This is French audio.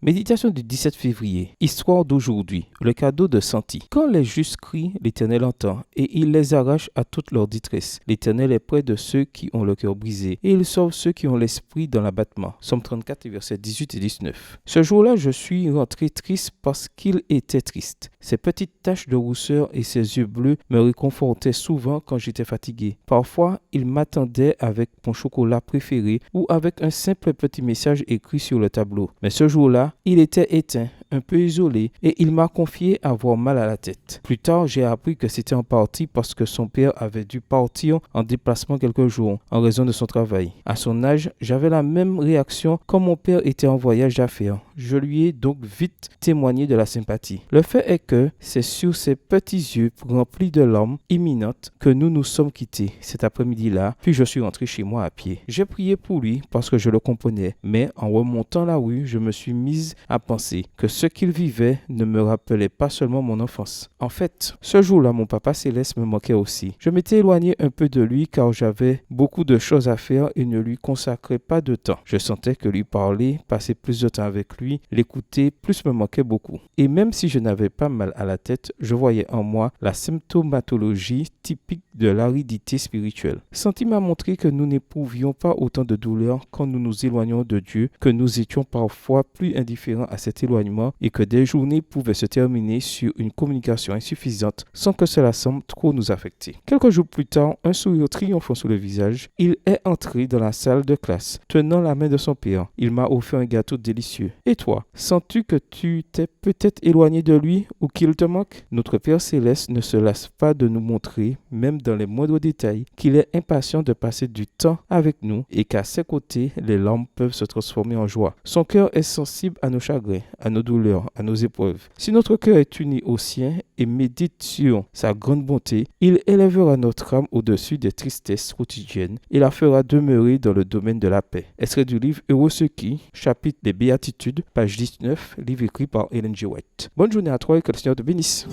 Méditation du 17 février. Histoire d'aujourd'hui. Le cadeau de Santi. Quand les justes crient, l'Éternel entend, et il les arrache à toute leur détresse. L'Éternel est près de ceux qui ont le cœur brisé, et il sauve ceux qui ont l'esprit dans l'abattement. Somme 34, versets 18 et 19. Ce jour-là, je suis rentré triste parce qu'il était triste. Ses petites taches de rousseur et ses yeux bleus me réconfortaient souvent quand j'étais fatigué. Parfois, il m'attendait avec mon chocolat préféré ou avec un simple petit message écrit sur le tableau. Mais ce jour-là, il était éteint, un peu isolé, et il m'a confié avoir mal à la tête. Plus tard, j'ai appris que c'était en partie parce que son père avait dû partir en déplacement quelques jours en raison de son travail. À son âge, j'avais la même réaction quand mon père était en voyage d'affaires. Je lui ai donc vite témoigné de la sympathie. Le fait est que c'est sur ses petits yeux remplis de larmes imminentes que nous nous sommes quittés cet après-midi-là, puis je suis rentré chez moi à pied. J'ai prié pour lui parce que je le comprenais, mais en remontant la rue, je me suis mise à penser que ce qu'il vivait ne me rappelait pas seulement mon enfance. En fait, ce jour-là, mon papa céleste me manquait aussi. Je m'étais éloigné un peu de lui car j'avais beaucoup de choses à faire et ne lui consacrais pas de temps. Je sentais que lui parler, passer plus de temps avec lui, l'écouter, plus me manquait beaucoup. Et même si je n'avais pas mal à la tête, je voyais en moi la symptomatologie typique de l'aridité spirituelle. Santi m'a montré que nous n'éprouvions pas autant de douleur quand nous nous éloignons de Dieu, que nous étions parfois plus indifférents à cet éloignement et que des journées pouvaient se terminer sur une communication insuffisante sans que cela semble trop nous affecter. Quelques jours plus tard, un sourire triomphant sur le visage, il est entré dans la salle de classe, tenant la main de son père. Il m'a offert un gâteau délicieux. Et toi, sens-tu que tu t'es peut-être éloigné de lui ou qu'il te manque? Notre Père Céleste ne se lasse pas de nous montrer, même dans les moindres détails, qu'il est impatient de passer du temps avec nous et qu'à ses côtés, les larmes peuvent se transformer en joie. Son cœur est sensible à nos chagrins, à nos douleurs, à nos épreuves. Si notre cœur est uni au sien et médite sur sa grande bonté, il élèvera notre âme au-dessus des tristesses quotidiennes et la fera demeurer dans le domaine de la paix. Extrait du livre Heureux ceux qui, chapitre des Béatitudes, page 19, livre écrit par Ellen G. White. Bonne journée à toi et que le Seigneur te bénisse.